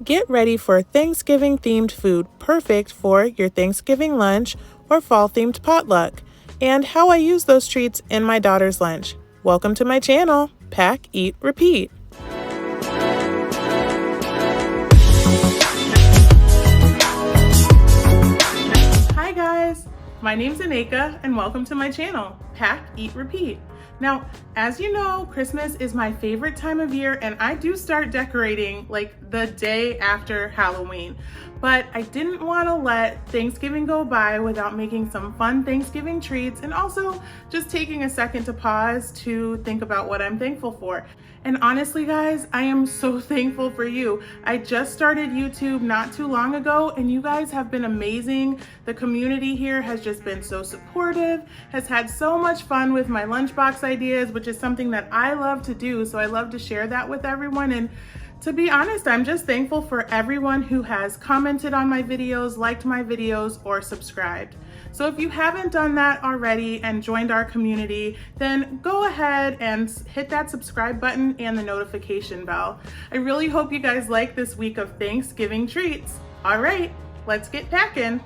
Get ready for Thanksgiving themed food perfect for your Thanksgiving lunch or fall themed potluck, and how I use those treats in my daughter's lunch. Welcome to my channel, Pack, Eat, Repeat. Hi guys, my name's Aneka and welcome to my channel, Pack, Eat, Repeat. Now, as you know, Christmas is my favorite time of year and I do start decorating like the day after Halloween. But I didn't want to let Thanksgiving go by without making some fun Thanksgiving treats and also just taking a second to pause to think about what I'm thankful for. And honestly, guys, I am so thankful for you. I just started YouTube not too long ago and you guys have been amazing. The community here has just been so supportive, has had so much fun with my lunchbox ideas, which is something that I love to do. So I love to share that with everyone. And to be honest, I'm just thankful for everyone who has commented on my videos, liked my videos, or subscribed. So if you haven't done that already and joined our community, then go ahead and hit that subscribe button and the notification bell. I really hope you guys like this week of Thanksgiving treats. All right, let's get packing.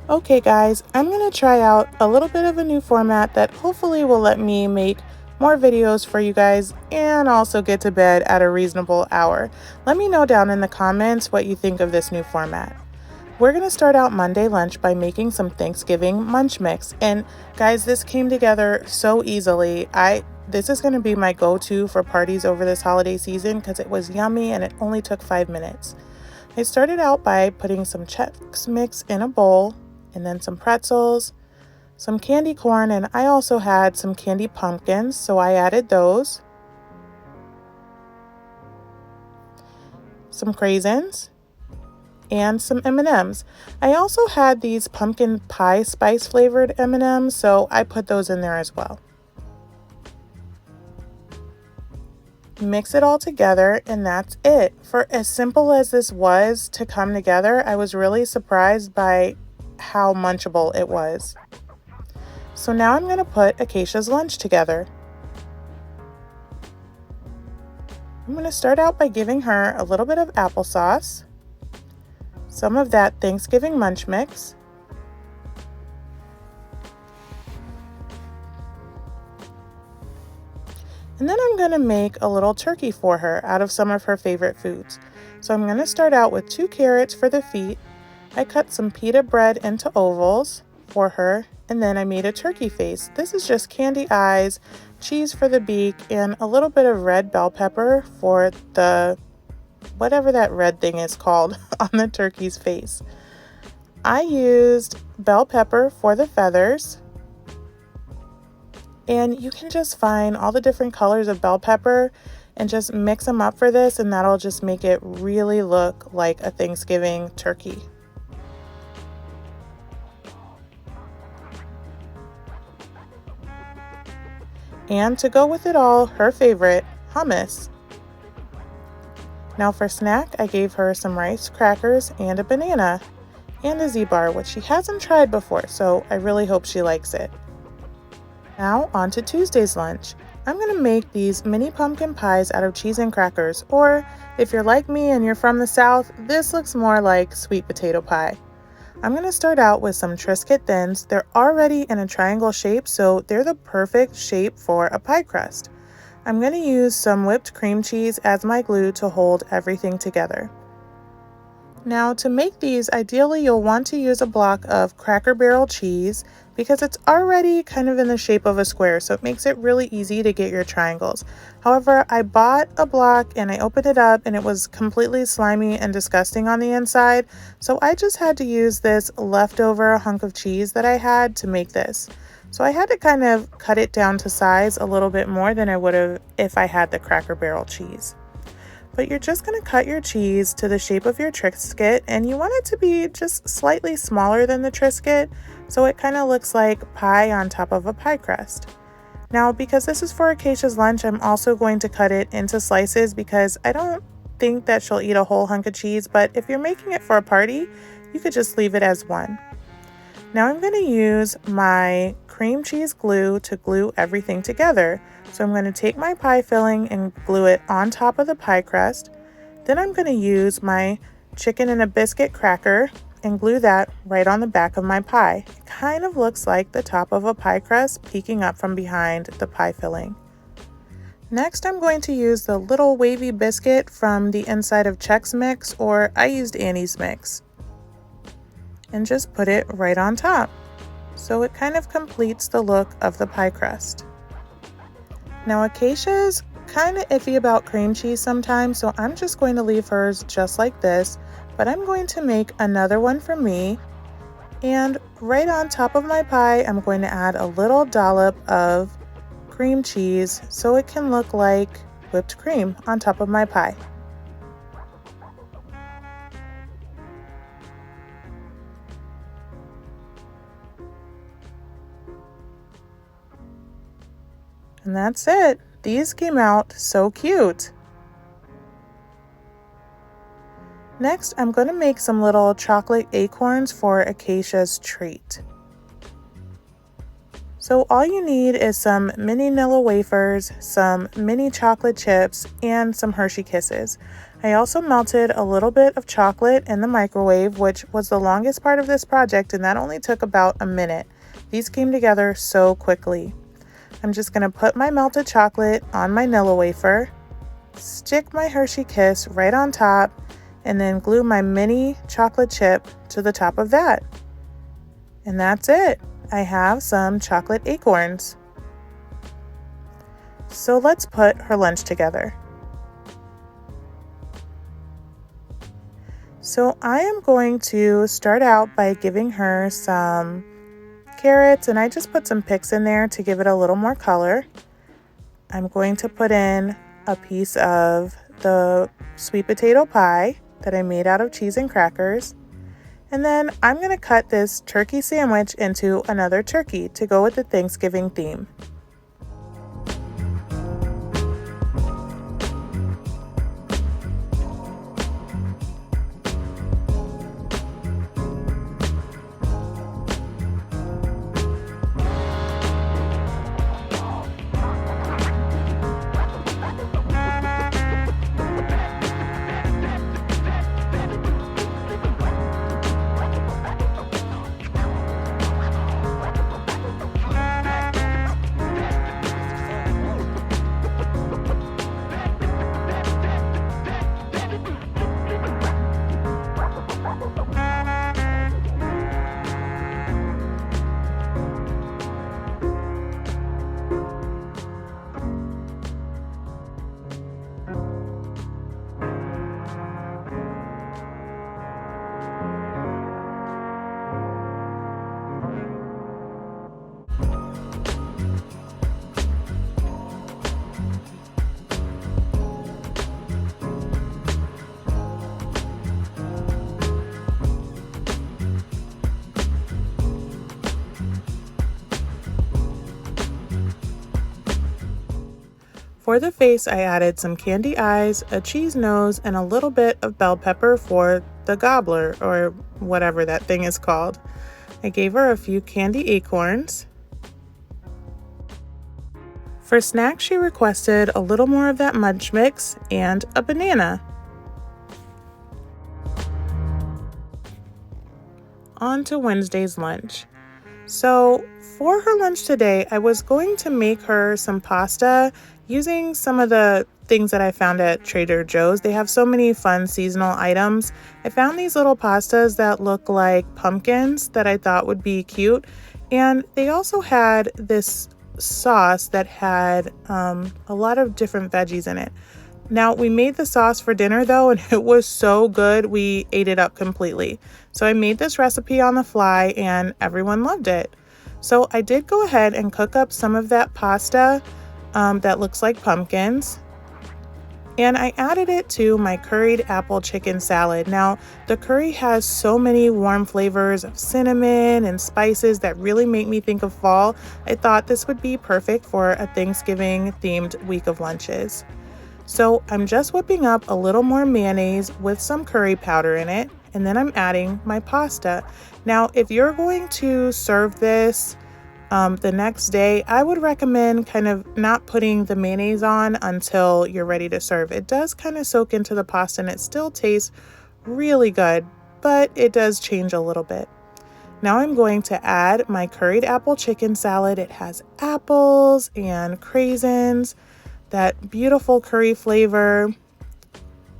Okay guys, I'm gonna try out a little bit of a new format that hopefully will let me make more videos for you guys and also get to bed at a reasonable hour. Let me know down in the comments what you think of this new format. We're gonna start out Monday lunch by making some Thanksgiving munch mix. And guys, this came together so easily. This is gonna be my go-to for parties over this holiday season because it was yummy and it only took 5 minutes. I started out by putting some Chex Mix in a bowl and then some pretzels, some candy corn, and I also had some candy pumpkins, so I added those. Some craisins and some M&Ms. I also had these pumpkin pie spice flavored M&Ms, so I put those in there as well. Mix it all together and that's it. For as simple as this was to come together, I was really surprised by how munchable it was. So now I'm going to put Acacia's lunch together. I'm going to start out by giving her a little bit of applesauce, some of that Thanksgiving munch mix, and then I'm going to make a little turkey for her out of some of her favorite foods. So I'm going to start out with 2 carrots for the feet. I cut some pita bread into ovals for her, and then I made a turkey face. This is just candy eyes, cheese for the beak, and a little bit of red bell pepper for the whatever that red thing is called on the turkey's face. I used bell pepper for the feathers, and you can just find all the different colors of bell pepper and just mix them up for this, and that'll just make it really look like a Thanksgiving turkey. And to go with it all, her favorite, hummus. Now for snack, I gave her some rice crackers and a banana and a Z-bar, which she hasn't tried before, so I really hope she likes it. Now on to Tuesday's lunch. I'm going to make these mini pumpkin pies out of cheese and crackers, or if you're like me and you're from the South, this looks more like sweet potato pie. I'm going to start out with some Triscuit Thins. They're already in a triangle shape, so they're the perfect shape for a pie crust. I'm going to use some whipped cream cheese as my glue to hold everything together. Now to make these, ideally you'll want to use a block of Cracker Barrel cheese because it's already kind of in the shape of a square, so it makes it really easy to get your triangles. However, I bought a block and I opened it up and it was completely slimy and disgusting on the inside, so I just had to use this leftover hunk of cheese that I had to make this. So I had to kind of cut it down to size a little bit more than I would have if I had the Cracker Barrel cheese. But you're just going to cut your cheese to the shape of your Triscuit, and you want it to be just slightly smaller than the Triscuit, so it kind of looks like pie on top of a pie crust. Now, because this is for Acacia's lunch, I'm also going to cut it into slices because I don't think that she'll eat a whole hunk of cheese, but if you're making it for a party, you could just leave it as one. Now I'm going to use my cream cheese glue to glue everything together. So I'm going to take my pie filling and glue it on top of the pie crust. Then I'm going to use my chicken and a biscuit cracker and glue that right on the back of my pie. It kind of looks like the top of a pie crust peeking up from behind the pie filling. Next, I'm going to use the little wavy biscuit from the inside of Chex Mix, or I used Annie's Mix, and just put it right on top. So it kind of completes the look of the pie crust. Now Acacia's kind of iffy about cream cheese sometimes, so I'm just going to leave hers just like this, but I'm going to make another one for me. And right on top of my pie, I'm going to add a little dollop of cream cheese so it can look like whipped cream on top of my pie. And that's it. These came out so cute. Next, I'm going to make some little chocolate acorns for Acacia's treat. So all you need is some mini Nilla wafers, some mini chocolate chips, and some Hershey Kisses. I also melted a little bit of chocolate in the microwave, which was the longest part of this project, and that only took about a minute. These came together so quickly. I'm just going to put my melted chocolate on my Nilla wafer, stick my Hershey Kiss right on top, and then glue my mini chocolate chip to the top of that. And that's it. I have some chocolate acorns. So let's put her lunch together. So I am going to start out by giving her some carrots, and I just put some picks in there to give it a little more color. I'm going to put in a piece of the sweet potato pie that I made out of cheese and crackers. And then I'm going to cut this turkey sandwich into another turkey to go with the Thanksgiving theme. For the face, I added some candy eyes, a cheese nose, and a little bit of bell pepper for the gobbler, or whatever that thing is called. I gave her a few candy acorns. For snacks, she requested a little more of that munch mix and a banana. On to Wednesday's lunch. So for her lunch today, I was going to make her some pasta using some of the things that I found at Trader Joe's. They have so many fun seasonal items. I found these little pastas that look like pumpkins that I thought would be cute. And they also had this sauce that had a lot of different veggies in it. Now, we made the sauce for dinner though, and it was so good, we ate it up completely. So I made this recipe on the fly and everyone loved it. So I did go ahead and cook up some of that pasta that looks like pumpkins. And I added it to my curried apple chicken salad. Now, the curry has so many warm flavors of cinnamon and spices that really make me think of fall. I thought this would be perfect for a Thanksgiving themed week of lunches. So I'm just whipping up a little more mayonnaise with some curry powder in it, and then I'm adding my pasta. Now, if you're going to serve this the next day, I would recommend kind of not putting the mayonnaise on until you're ready to serve. It does kind of soak into the pasta and it still tastes really good, but it does change a little bit. Now I'm going to add my curried apple chicken salad. It has apples and craisins, that beautiful curry flavor,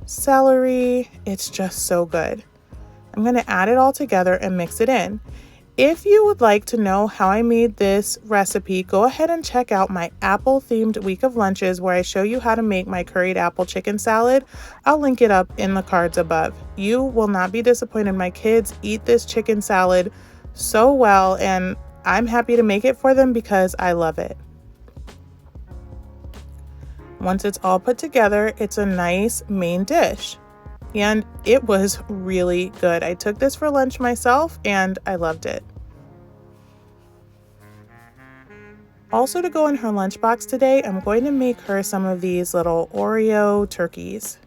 celery. It's just so good. I'm going to add it all together and mix it in. If you would like to know how I made this recipe, go ahead and check out my apple-themed week of lunches where I show you how to make my curried apple chicken salad. I'll link it up in the cards above. You will not be disappointed. My kids eat this chicken salad so well, and I'm happy to make it for them because I love it. Once it's all put together, it's a nice main dish. And it was really good. I took this for lunch myself and I loved it. Also, to go in her lunchbox today, I'm going to make her some of these little Oreo turkeys.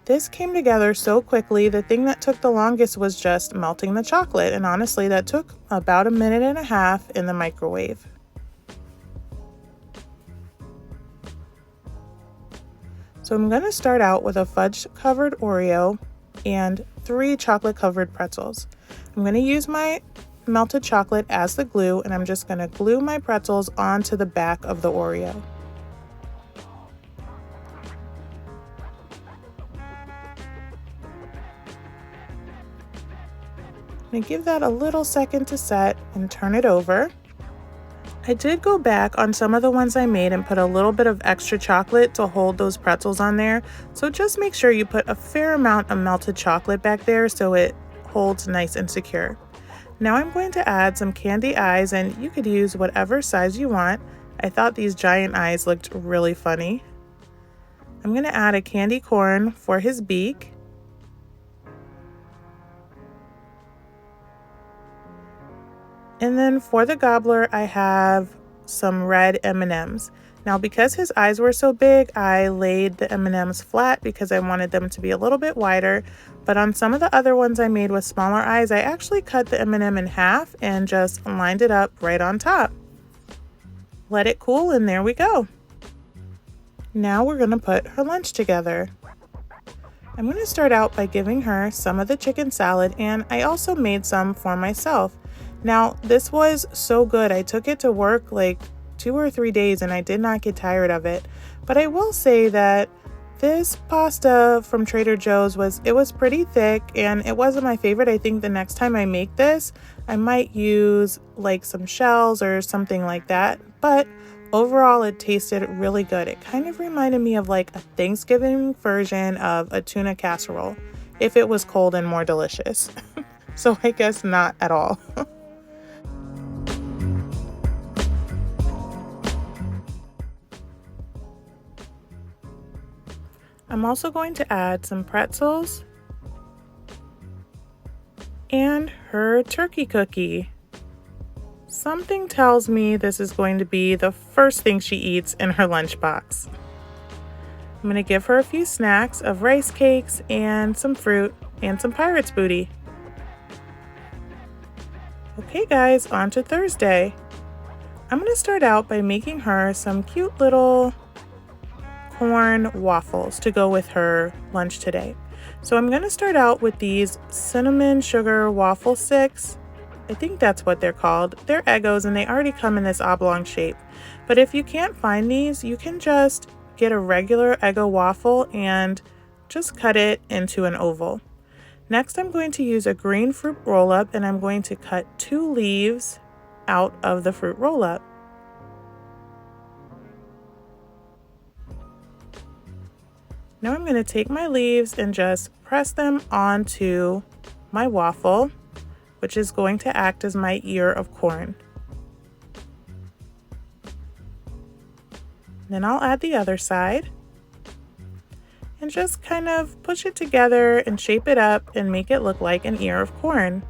This came together so quickly. The thing that took the longest was just melting the chocolate, and honestly, that took about 1.5 minutes in the microwave. So I'm going to start out with a fudge-covered Oreo and 3 chocolate-covered pretzels. I'm going to use my melted chocolate as the glue, and I'm just going to glue my pretzels onto the back of the Oreo. I'm going to give that a little second to set and turn it over. I did go back on some of the ones I made and put a little bit of extra chocolate to hold those pretzels on there. So just make sure you put a fair amount of melted chocolate back there so it holds nice and secure. Now I'm going to add some candy eyes, and you could use whatever size you want. I thought these giant eyes looked really funny. I'm going to add a candy corn for his beak. And then for the gobbler, I have some red M&Ms. Now, because his eyes were so big, I laid the M&Ms flat because I wanted them to be a little bit wider. But on some of the other ones I made with smaller eyes, I actually cut the M&M in half and just lined it up right on top. Let it cool, and there we go. Now we're going to put her lunch together. I'm going to start out by giving her some of the chicken salad, and I also made some for myself. Now, this was so good. I took it to work like 2 or 3 days and I did not get tired of it. But I will say that this pasta from Trader Joe's was pretty thick, and it wasn't my favorite. I think the next time I make this, I might use like some shells or something like that. But overall, it tasted really good. It kind of reminded me of like a Thanksgiving version of a tuna casserole, if it was cold and more delicious. So I guess not at all. I'm also going to add some pretzels and her turkey cookie. Something tells me this is going to be the first thing she eats in her lunchbox. I'm going to give her a few snacks of rice cakes and some fruit and some pirate's booty. Okay guys, on to Thursday. I'm going to start out by making her some cute little corn waffles to go with her lunch today. So I'm going to start out with these cinnamon sugar waffle sticks. I think that's what they're called. They're Eggos, and they already come in this oblong shape. But if you can't find these, you can just get a regular Eggo waffle and just cut it into an oval. Next, I'm going to use a green fruit roll-up, and I'm going to cut 2 leaves out of the fruit roll-up. Now I'm going to take my leaves and just press them onto my waffle, which is going to act as my ear of corn. Then I'll add the other side and just kind of push it together and shape it up and make it look like an ear of corn.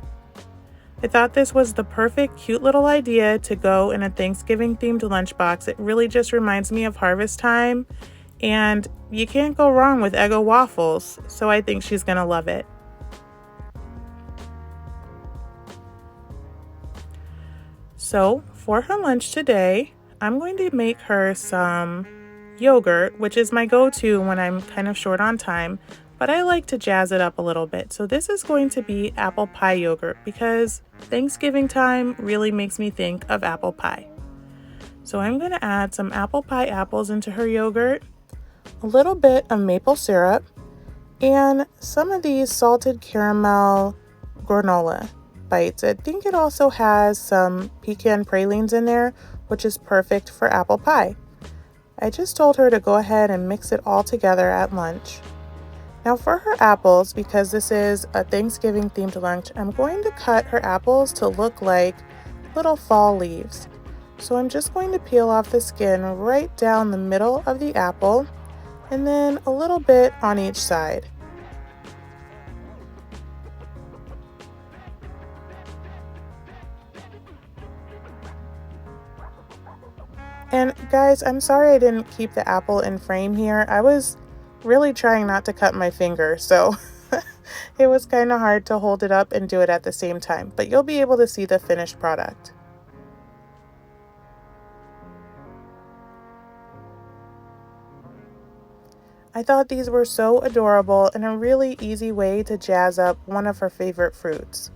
I thought this was the perfect cute little idea to go in a Thanksgiving themed lunchbox. It really just reminds me of harvest time, and you can't go wrong with Eggo waffles, so I think she's gonna love it. So for her lunch today, I'm going to make her some yogurt, which is my go-to when I'm kind of short on time, but I like to jazz it up a little bit. So this is going to be apple pie yogurt because Thanksgiving time really makes me think of apple pie. So I'm going to add some apple pie apples into her yogurt, a little bit of maple syrup, and some of these salted caramel granola bites. I think it also has some pecan pralines in there, which is perfect for apple pie. I just told her to go ahead and mix it all together at lunch. Now for her apples, because this is a Thanksgiving themed lunch, I'm going to cut her apples to look like little fall leaves. So I'm just going to peel off the skin right down the middle of the apple and then a little bit on each side. And guys, I'm sorry I didn't keep the apple in frame here. I was really trying not to cut my finger, so it was kind of hard to hold it up and do it at the same time, but you'll be able to see the finished product. I thought these were so adorable and a really easy way to jazz up one of her favorite fruits.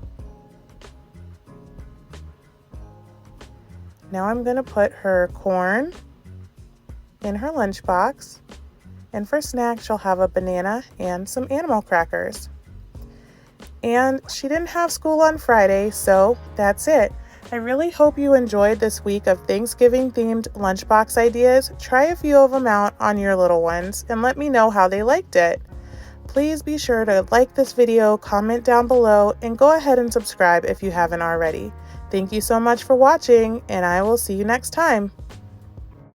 Now I'm going to put her corn in her lunchbox, and for snacks she'll have a banana and some animal crackers. And she didn't have school on Friday, so that's it. I really hope you enjoyed this week of Thanksgiving themed lunchbox ideas. Try a few of them out on your little ones and let me know how they liked it. Please be sure to like this video, comment down below, and go ahead and subscribe if you haven't already. Thank you so much for watching, and I will see you next time.